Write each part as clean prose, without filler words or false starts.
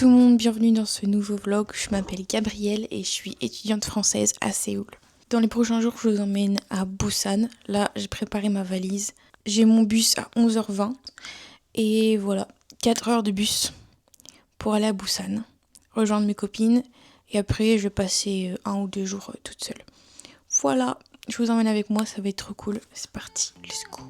tout le monde, bienvenue dans ce nouveau vlog. Je m'appelle Gabrielle et je suis étudiante française à Séoul. Dans les prochains jours, je vous emmène à Busan. Là, j'ai préparé ma valise. J'ai mon bus à 11h20 et voilà, 4 heures de bus pour aller à Busan, rejoindre mes copines et après je vais passer 1 ou 2 jours toute seule. Voilà, je vous emmène avec moi, ça va être trop cool. C'est parti, let's go.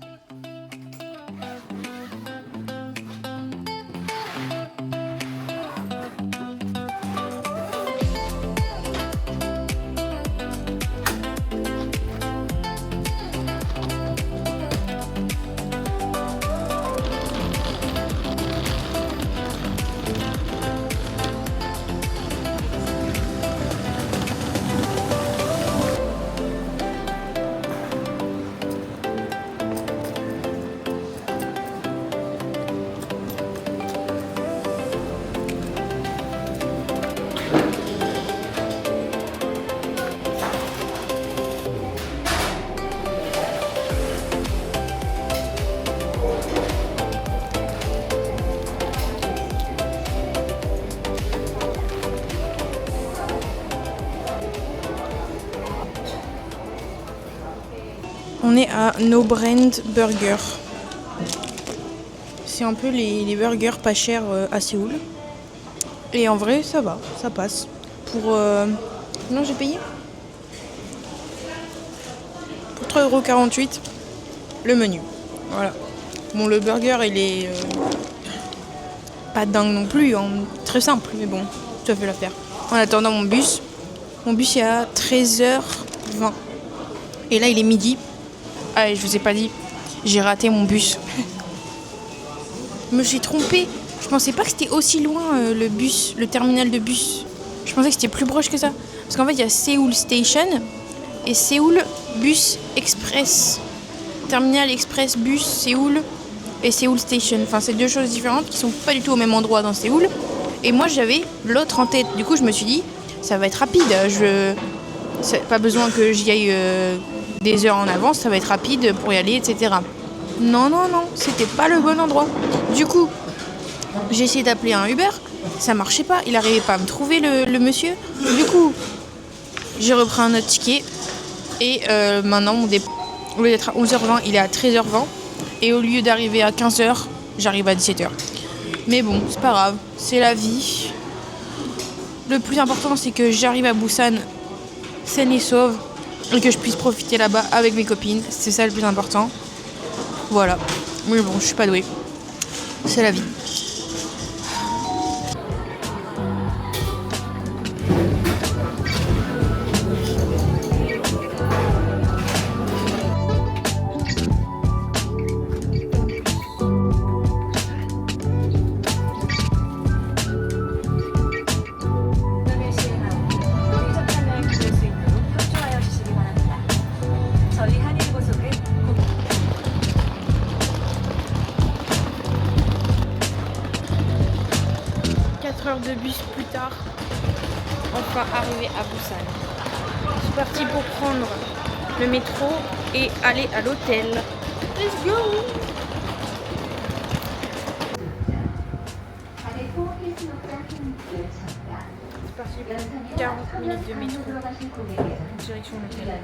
On est à No Brand Burger. C'est un peu les burgers pas chers à Séoul. Et en vrai, ça va, ça passe. Pour... Non, j'ai payé pour 3,48 € le menu. Voilà. Bon, le burger, il est pas dingue non plus, hein. Très simple, mais bon, ça fait l'affaire. En attendant mon bus est à 13h20. Et là, il est midi. Ah, et je vous ai pas dit, j'ai raté mon bus. Je me suis trompée. Je pensais pas que c'était aussi loin le bus, le terminal de bus. Je pensais que c'était plus proche que ça. Parce qu'en fait, il y a Séoul Station et Séoul Bus Express. Terminal Express Bus Séoul et Séoul Station. Enfin, c'est deux choses différentes qui sont pas du tout au même endroit dans Séoul. Et moi, j'avais l'autre en tête. Du coup, je me suis dit, ça va être rapide. Pas besoin que j'y aille des heures en avance, ça va être rapide pour y aller, etc. Non, c'était pas le bon endroit. Du coup, j'ai essayé d'appeler un Uber, ça marchait pas, il arrivait pas à me trouver le monsieur. Du coup, j'ai repris un autre ticket et maintenant, au lieu d'être à 11h20, il est à 13h20 et au lieu d'arriver à 15h, j'arrive à 17h. Mais bon, c'est pas grave, c'est la vie. Le plus important, c'est que j'arrive à Busan saine et sauve et que je puisse profiter là-bas avec mes copines. C'est ça le plus important. Voilà. Mais bon, je suis pas douée. C'est la vie. Heures de bus plus tard, enfin arrivé à Busan. Je suis partie pour prendre le métro et aller à l'hôtel. Let's go! C'est parti pour 40 minutes de métro. Direction l'hôtel.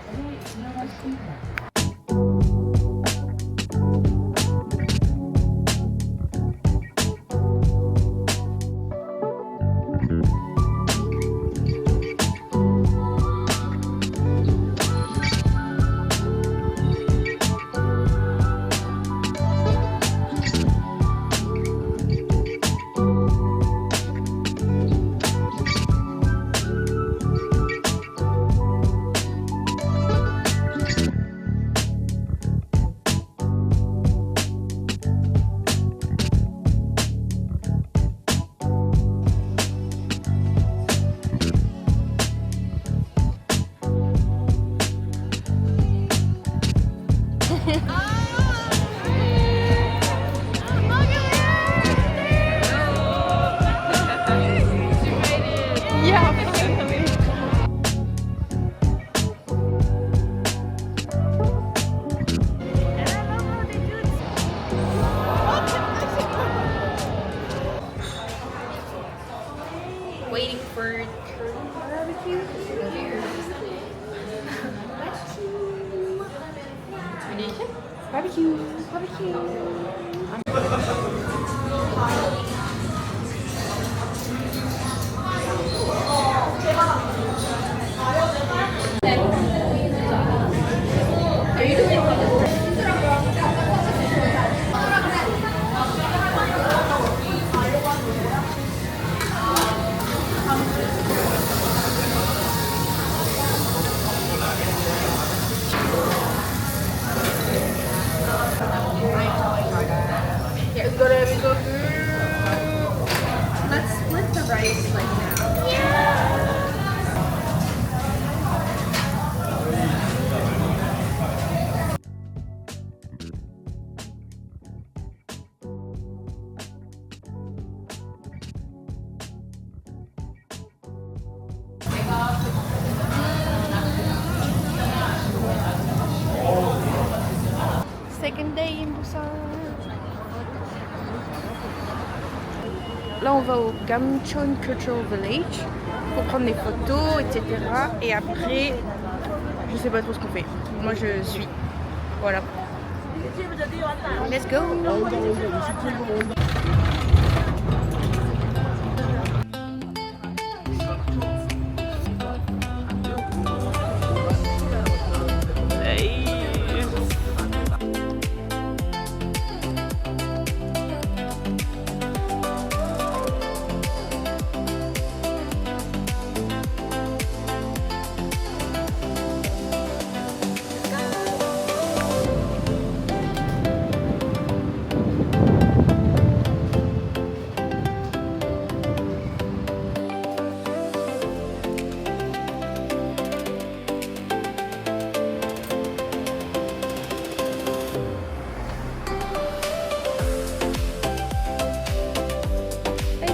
waiting for barbecue. Barbecue. Barbecue. It's gonna be so good. Let's split the rice like now. Yeah. Second day in Busan. Là, on va au Gamcheon Cultural Village pour prendre des photos, etc. Et après, je sais pas trop ce qu'on fait. Moi, je suis. Voilà. Let's go!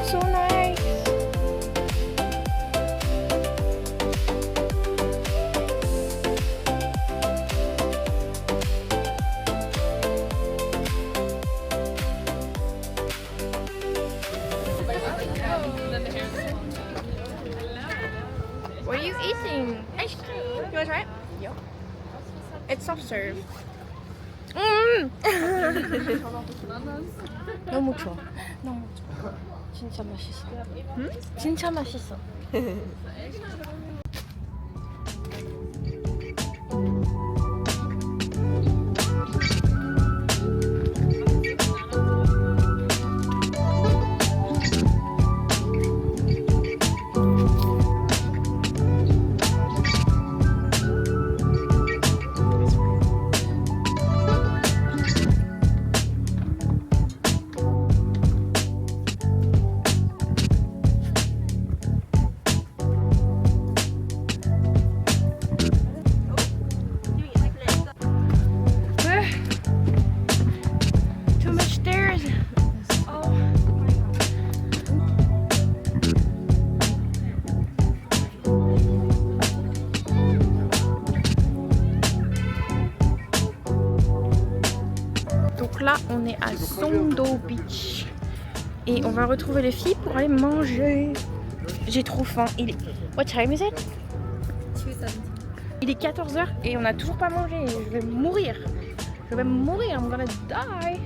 So nice. What are you eating? Ice cream. You want to try it? Yep. It's soft serve. 너무 좋아. 너무 좋아. 진짜 맛있어. 응? 진짜 맛있어. Donc là, on est à Songdo Beach et on va retrouver les filles pour aller manger. J'ai trop faim. What time is it? 2:17. Il est 14h et on n'a toujours pas mangé. Je vais mourir. Je vais mourir. I'm gonna die.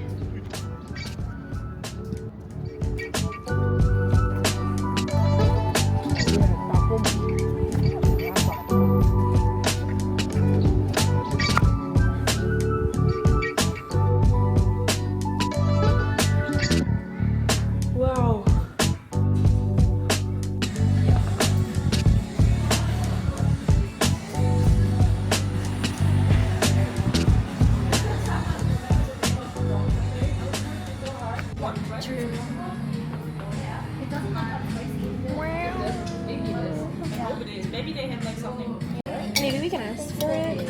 Maybe they have like something. Maybe we can ask for it.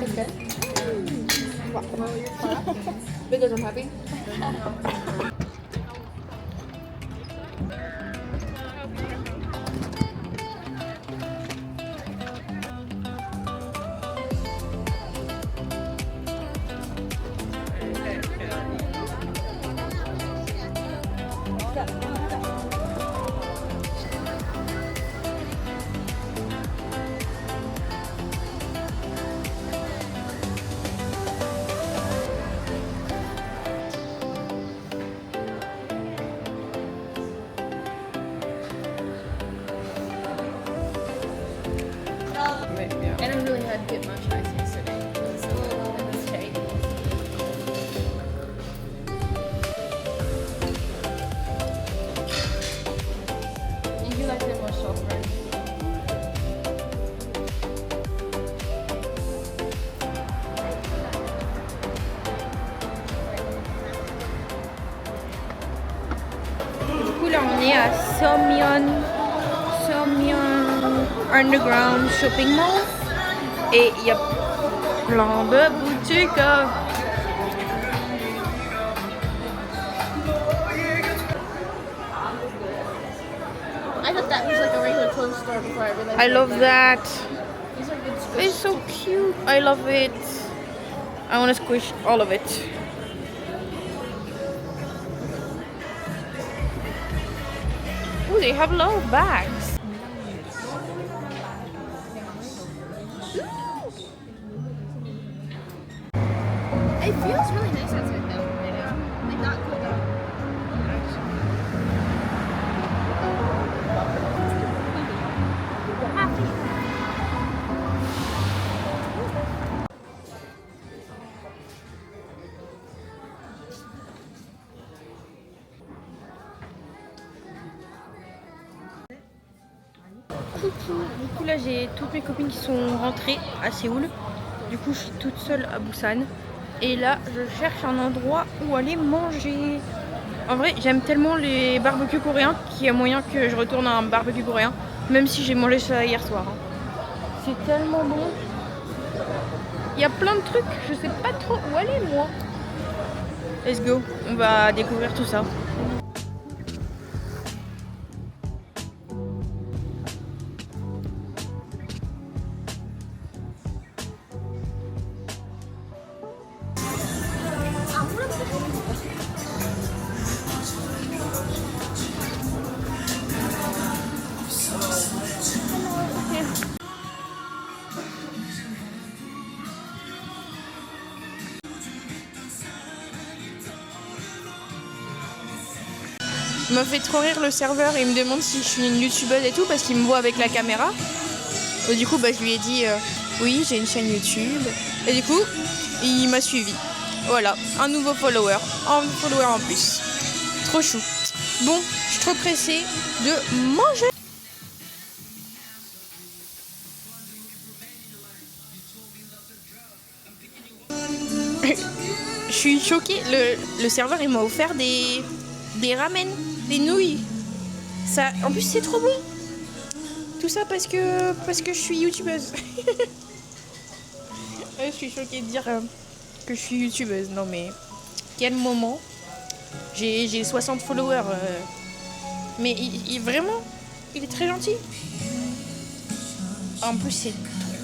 It's good. Because I'm happy. est à Seomyeon Underground Shopping Mall. Et il y a plein de boutiques. I thought that was like a regular clothes store before I realized. I love that. These are good squishes. It's so cute. I love it. I want to squish all of it. Oh, they have a lot of bags. It feels really nice outside though. I know. Like not cold out. Du coup là j'ai toutes mes copines qui sont rentrées à Séoul. Du coup je suis toute seule à Busan. Et là je cherche un endroit où aller manger. En vrai j'aime tellement les barbecues coréens qu'il y a moyen que je retourne à un barbecue coréen. Même si j'ai mangé ça hier soir. C'est tellement bon. Il y a plein de trucs, je sais pas trop où aller moi. Let's go, on va découvrir tout ça. Il m'a fait trop rire le serveur et il me demande si je suis une youtubeuse et tout parce qu'il me voit avec la caméra. Et du coup je lui ai dit oui j'ai une chaîne YouTube. Et du coup il m'a suivi. Voilà, un nouveau follower. Un follower en plus. Trop chou. Bon, je suis trop pressée de manger. Je suis choquée. Le serveur il m'a offert des ramen, des nouilles. Ça, en plus c'est trop bon. Tout ça parce que je suis youtubeuse. Je suis choquée de dire que je suis youtubeuse. Non mais quel moment. J'ai 60 followers. Mais vraiment, il est très gentil. En plus c'est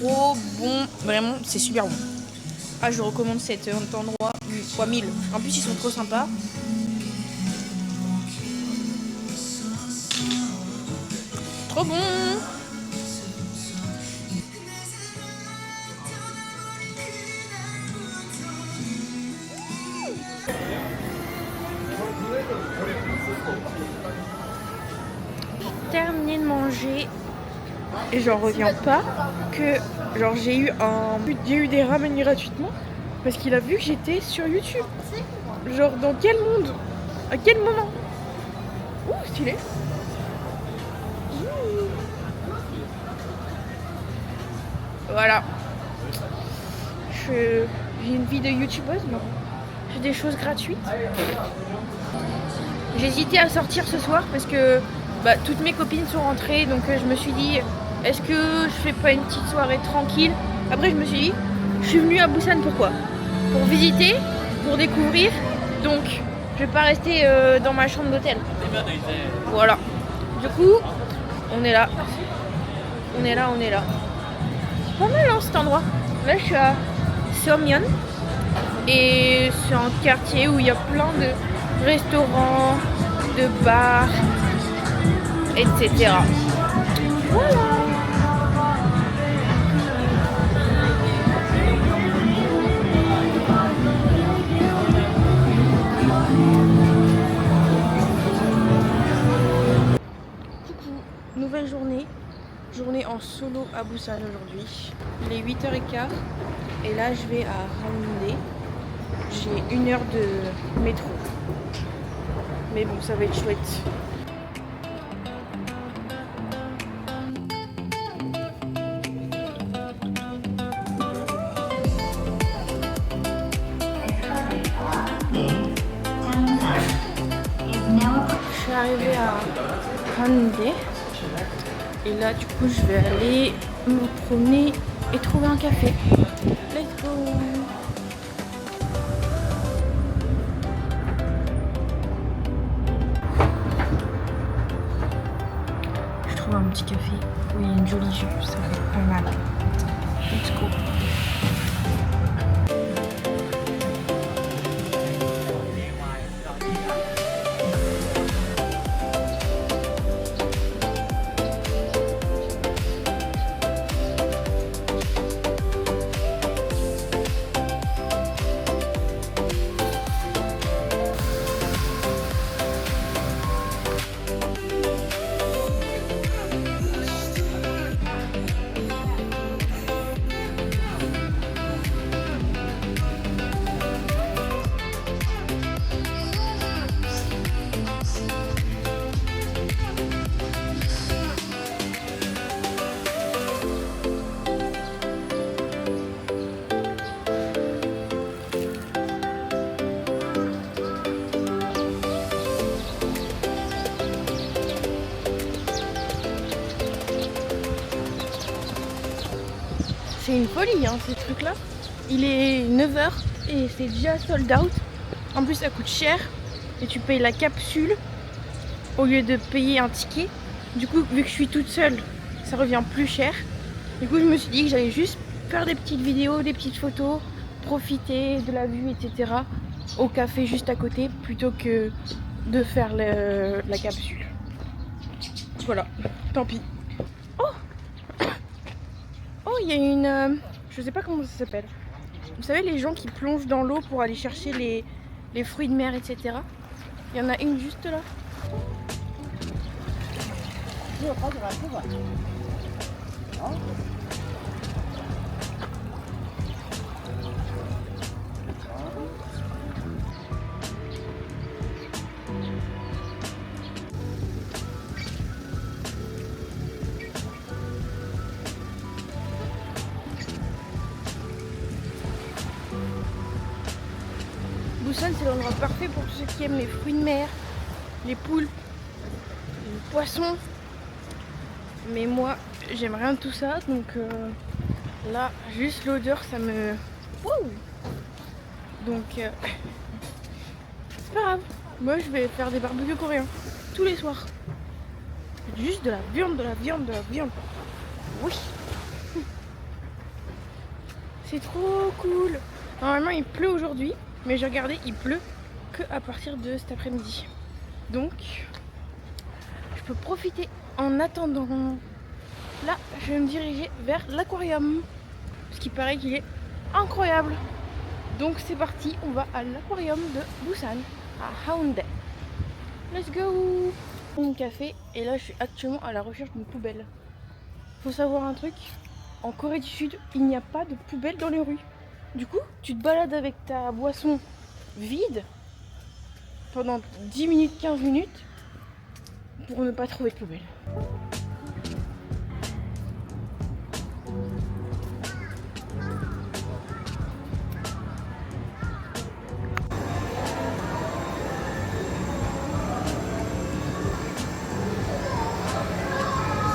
trop bon. Vraiment, c'est super bon. Ah, je recommande cet endroit fois 1000. En plus ils sont trop sympas. Trop bon. Terminé de manger et j'en reviens pas que genre j'ai eu des ramen gratuitement parce qu'il a vu que j'étais sur YouTube. Genre dans quel monde? À quel moment? Ouh, stylé. Voilà. J'ai une vie de youtubeuse, non. J'ai des choses gratuites. J'hésitais à sortir ce soir parce que toutes mes copines sont rentrées, donc je me suis dit est-ce que je fais pas une petite soirée tranquille? Après je me suis dit je suis venue à Busan pourquoi? Pour visiter, pour découvrir, donc je vais pas rester dans ma chambre d'hôtel. Voilà. Du coup, on est là. On est là. Pas mal hein, cet endroit. Là je suis à Seomyeon et c'est un quartier où il y a plein de restaurants, de bars, etc. Voilà. Coucou, nouvelle journée en solo à Busan aujourd'hui. Il est 8h15 et là je vais à Hangnae. J'ai 1 heure de métro. Mais bon, ça va être chouette. Je suis arrivé à Hyundai. Et là, du coup, je vais aller me promener et trouver un café. Let's go! Je trouve un petit café où il y a une jolie vue, ça va être pas mal. Let's go! C'est une folie hein, ces trucs là. Il est 9h et c'est déjà sold out. En plus ça coûte cher et tu payes la capsule au lieu de payer un ticket. Du coup vu que je suis toute seule ça revient plus cher. Du coup je me suis dit que j'allais juste faire des petites vidéos, des petites photos, profiter de la vue etc. au café juste à côté plutôt que de faire la capsule. Voilà, tant pis. Oh, il y a une... je sais pas comment ça s'appelle. Vous savez, les gens qui plongent dans l'eau pour aller chercher les fruits de mer, etc. Il y en a une juste là. Busan, c'est l'endroit parfait pour tous ceux qui aiment les fruits de mer, les poules, les poissons. Mais moi, j'aime rien de tout ça, donc là, juste l'odeur, ça me... Wouh! Donc, c'est pas grave. Moi, je vais faire des barbecues coréens tous les soirs. Juste de la viande, de la viande, de la viande. Oui! C'est trop cool! Normalement, il pleut aujourd'hui. Mais j'ai regardé, il pleut que à partir de cet après-midi. Donc, je peux profiter en attendant. Là, je vais me diriger vers l'aquarium. Parce qu'il paraît qu'il est incroyable. Donc c'est parti, on va à l'aquarium de Busan, à Hyundai. Let's go! Mon café, et là je suis actuellement à la recherche d'une poubelle. Faut savoir un truc, en Corée du Sud, il n'y a pas de poubelle dans les rues. Du coup, tu te balades avec ta boisson vide pendant 10 minutes, 15 minutes pour ne pas trouver de poubelle.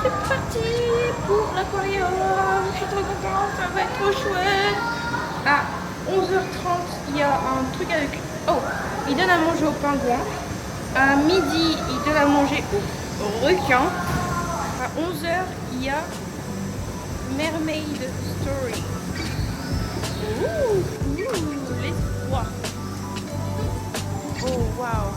C'est parti pour l'aquarium. Je suis trop contente, ça va être trop chouette. À 11h30, il y a un truc avec... Oh, il donne à manger aux pingouins. À midi, il donne à manger aux requins. À 11h, il y a Mermaid Story. Ouh, let's voir. Oh, wow.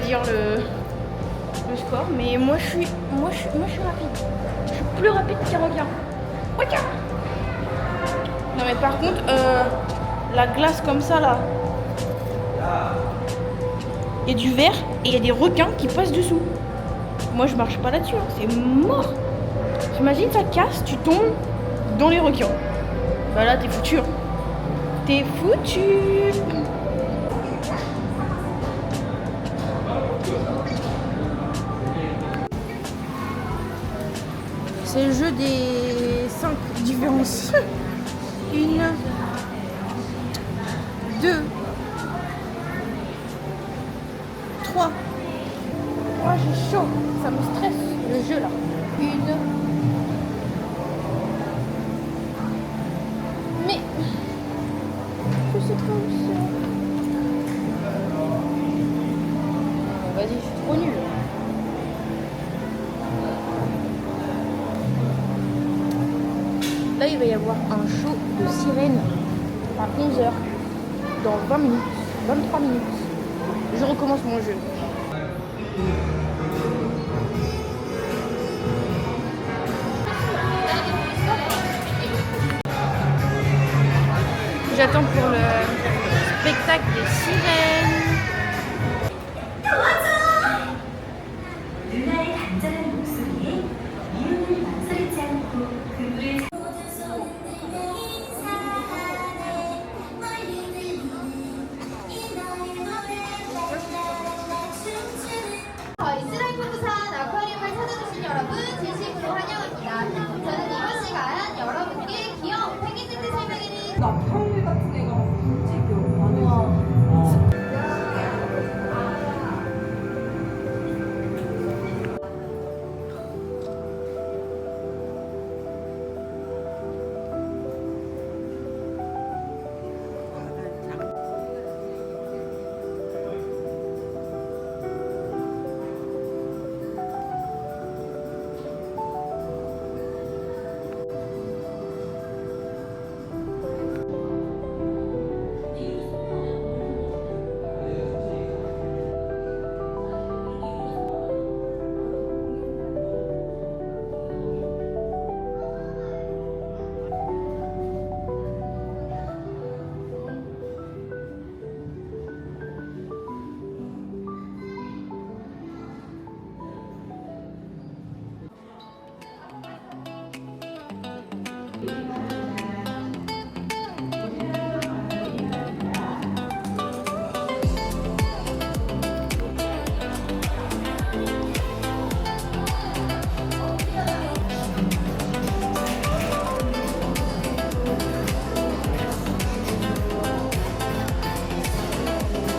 dire le score, mais moi je suis rapide. Je suis plus rapide qu'un requin. Requin. Non mais par contre, la glace comme ça là, il y a du verre et il y a des requins qui passent dessous. Moi je marche pas là-dessus, hein. C'est mort. T'imagines ça casse, tu tombes dans les requins. Bah là t'es foutu. Hein. T'es foutu. C'est le jeu des 5 différences. 1, 2, 3. Oh, j'ai chaud, ça me stresse le jeu là. 1. Mais je sais pas où c'est. Vas-y, je suis trop nulle. Là, il va y avoir un show de sirène à 11h, dans 20 minutes, 23 minutes. Je recommence mon jeu. J'attends pour le spectacle des sirènes. 이스라엘 부산 아쿠아리움을 찾아주신 여러분 진심으로 환영합니다. 저는 이번 시간 여러분께 귀여운 펭귄 세트 설명회를 나 평일 같은 애가 막 움직여.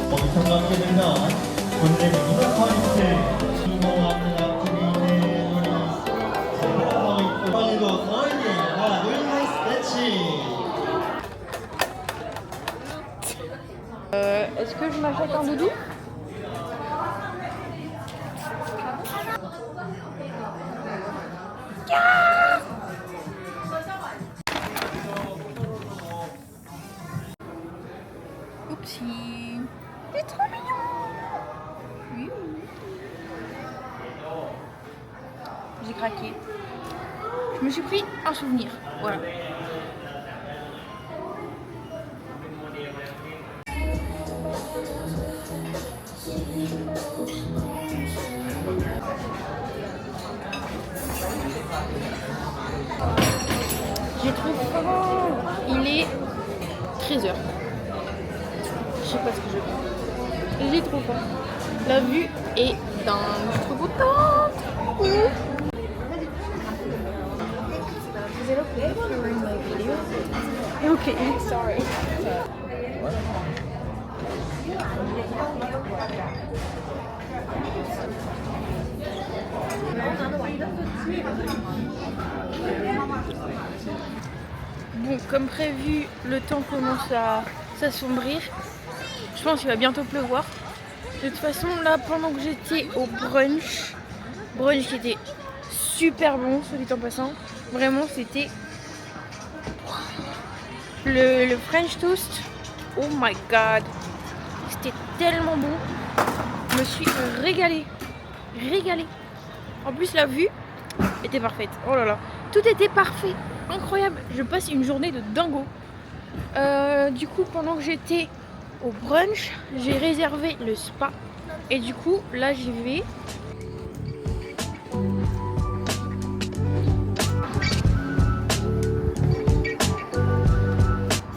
엄청나게 되면 본래 이너커리스 주목하는 앞트리는 우리 생각하고 있고 빨리도 너희들 하나 둘 스트레치. Est-ce que je m'achète un doudou? Oupsie. C'est trop mignon. Oui. J'ai craqué. Je me suis pris un souvenir. Voilà. J'ai trop faim. Il est 13h. Je sais pas ce que je fais. J'ai trop faim. La vue est dingue. Je suis trop contente. Is it okay if you're in my video? Okay, sorry. Bon, comme prévu, le temps commence à s'assombrir. Je pense qu'il va bientôt pleuvoir. De toute façon, là, pendant que j'étais au brunch qui était super bon, soit dit en passant. Vraiment, c'était le French toast. Oh my god, c'était tellement bon. Je me suis régalée. Régalée. En plus, la vue était parfaite. Oh là là. Tout était parfait. Incroyable. Je passe une journée de dingo. Du coup, pendant que j'étais au brunch, j'ai réservé le spa. Et du coup, là, j'y vais.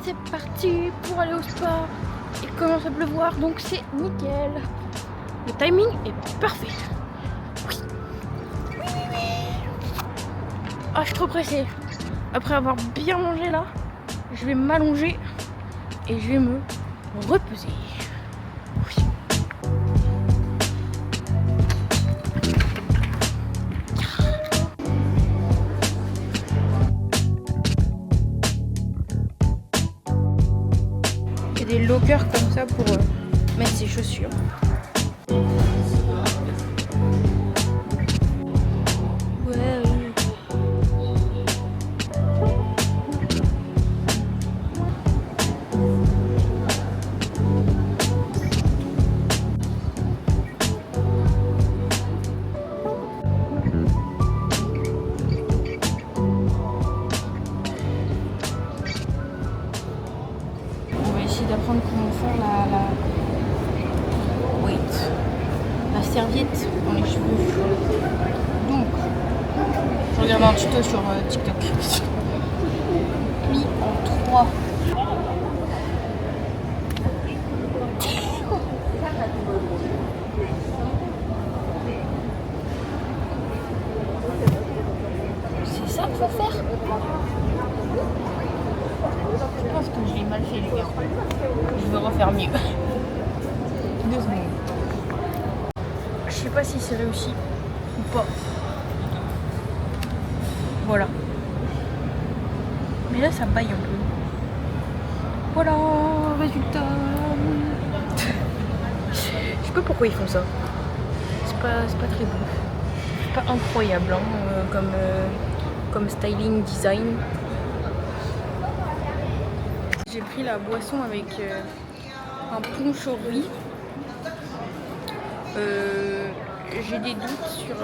C'est parti pour aller au spa. Il commence à pleuvoir, donc c'est nickel. Le timing est parfait. Oui. Oui, oui, oui. Ah, je suis trop pressée. Après avoir bien mangé là, je vais m'allonger et je vais me reposer. Oui. Il y a des lockers comme ça pour mettre ses chaussures. D'apprendre comment faire la serviette dans les cheveux. Donc, je regarde un tuto sur TikTok. Plie en 3. C'est ça qu'il faut faire. Je pense que je l'ai mal fait, les gars. Je vais refaire mieux. 2 secondes. Je sais pas si c'est réussi ou pas. Voilà. Mais là, ça baille un peu. Voilà, résultat. Je sais pas pourquoi ils font ça. C'est pas très beau. C'est pas incroyable hein, comme styling, design. J'ai pris la boisson avec un punch au riz. J'ai des doutes sur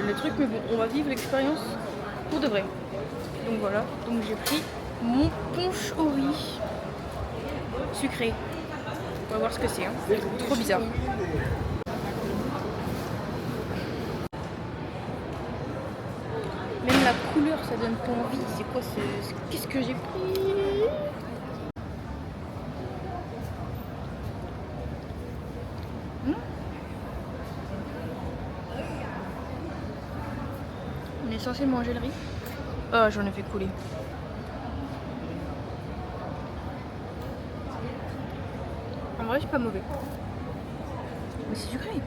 le truc, mais bon, on va vivre l'expérience pour de vrai. Donc voilà, donc j'ai pris mon punch au riz sucré. On va voir ce que c'est, hein. Trop bizarre. Même la couleur, ça donne pas envie. C'est quoi ce... Qu'est-ce que j'ai pris? On est censé manger le riz. Oh, j'en ai fait couler. En vrai, c'est pas mauvais. Mais c'est sucré.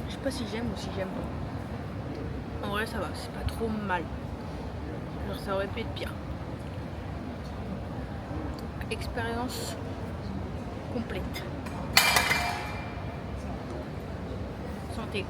Je sais pas si j'aime ou si j'aime pas. En vrai, ça va. C'est pas trop mal. Genre, ça aurait pu être pire. Expérience complète. Santé.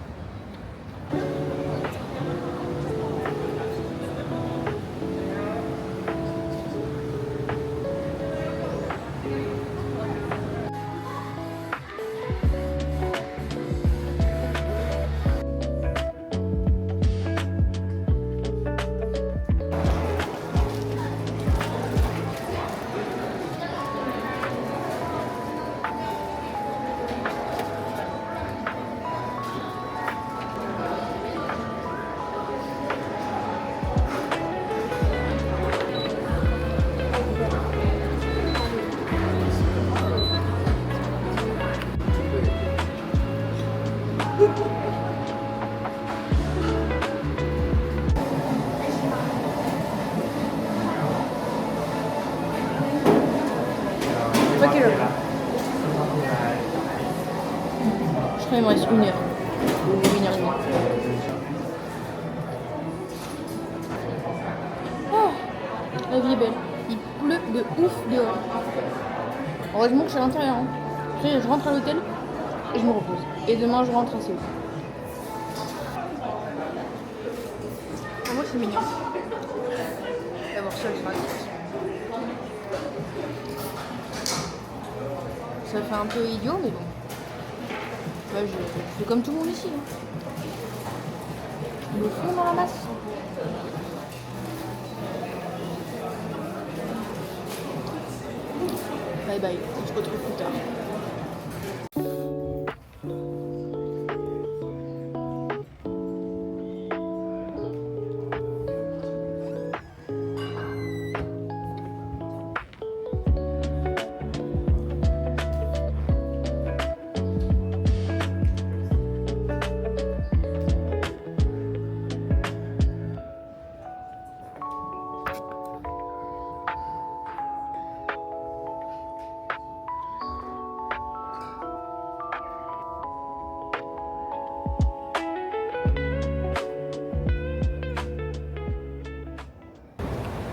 Ok, là. Je crois qu'il me reste 1 heure. Ou 1 heure et demie. Oh, la vie est belle. Il pleut de ouf dehors. Heureusement que je suis à l'intérieur. Hein. Après, je rentre à l'hôtel et je me repose. Et demain, je rentre à Séoul. En moi, c'est mignon. D'avoir ça le gratis. Ça fait un peu idiot, mais bon. Bah, je fais comme tout le monde ici. Hein. Le fond dans la masse. Bye bye, on se retrouve plus tard.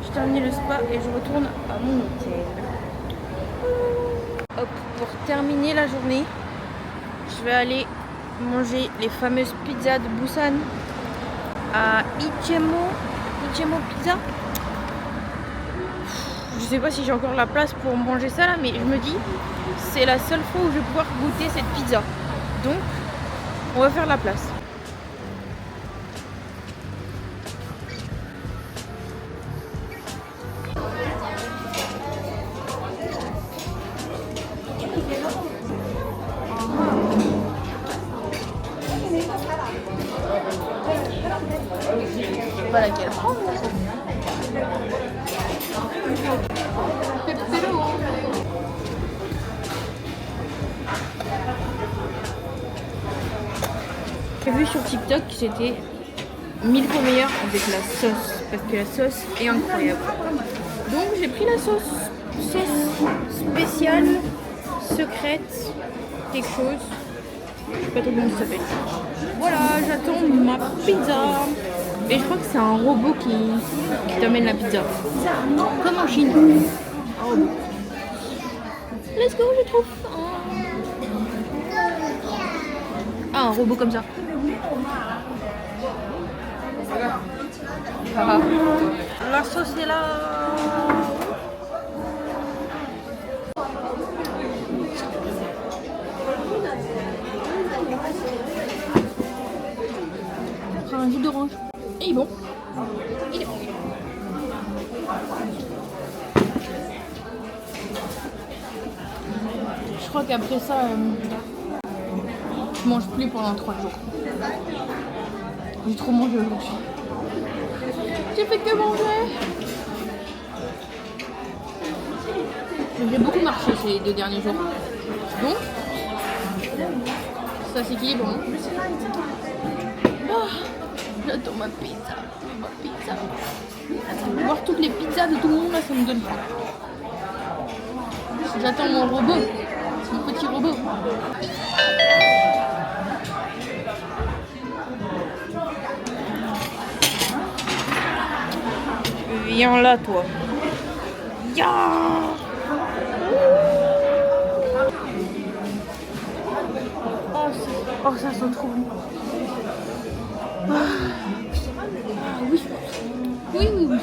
J'ai terminé le spa et je retourne à mon hôtel. Hop, pour terminer la journée, je vais aller manger les fameuses pizzas de Busan à Ichemo Pizza. Je sais pas si j'ai encore la place pour manger ça là, mais je me dis c'est la seule fois où je vais pouvoir goûter cette pizza. Donc on va faire la place. Je sais pas laquelle prendre. J'ai vu sur TikTok que c'était 1000 fois meilleur avec la sauce, parce que la sauce est incroyable. Donc j'ai pris la sauce spéciale, secrète, quelque chose. Je sais pas trop comment ça s'appelle. Voilà, j'attends ma pizza. Et je crois que c'est un robot qui t'amène la pizza. Comme en Chine. Un robot. Let's go, j'ai trop faim. Ah, un robot comme ça. Ah. La sauce est là. On prend un jus d'orange. Et il est bon. Il est bon. Je crois qu'après ça, je mange plus pendant 3 jours. J'ai trop mangé aujourd'hui. J'ai fait que manger. J'ai beaucoup marché ces 2 derniers jours. Donc, ça s'équilibre. Oh, j'attends ma pizza. Ma pizza. Voir toutes les pizzas de tout le monde, là, ça me donne faim. J'attends mon robot. Mon petit robot. Viens là, toi. Ya! Oh, ça sent trop bon. Ah, oui. Oui, oui, oui.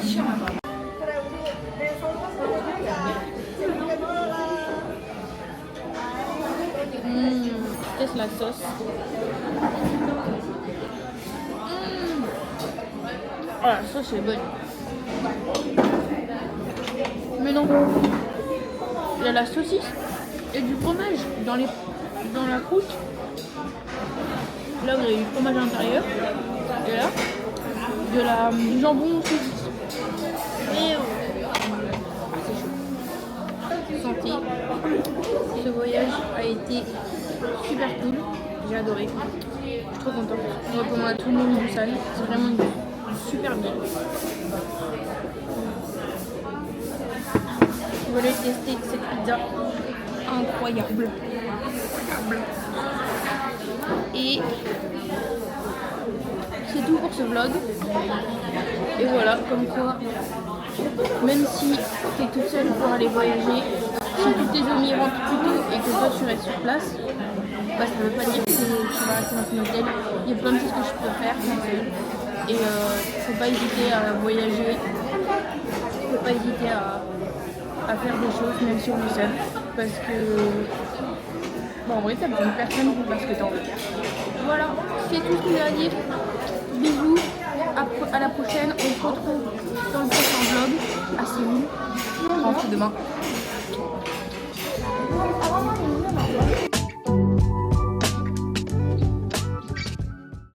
Teste la sauce. Oh, la sauce est bonne. Mais non. Il y a la saucisse et du fromage dans la croûte. Là, vous avez du fromage à l'intérieur. Et là, du jambon saucisse. Et c'est chaud. Santé. Ce voyage a été super cool. J'ai adoré. Je suis trop contente. On recommande à tout le monde Busan. C'est vraiment une super bien. Je voulais tester cette pizza incroyable. Et c'est tout pour ce vlog. Et voilà, comme quoi, même si tu es toute seule pour aller voyager, si tous tes amis rentrent plus tôt et que toi tu restes sur place, bah, ça veut pas dire que tu vas rester dans ton hôtel. Il y a plein de choses que je peux faire toute seule. Et faut pas hésiter à voyager. Faut pas hésiter à faire des choses même si on est seul. parce que... Bon, en vrai, t'as besoin de personne pour faire ce que t'as envie de faire. Voilà, c'est tout ce que j'ai à dire. Bisous, à la prochaine. On se retrouve dans le prochain vlog à Séoul. Je rentre demain.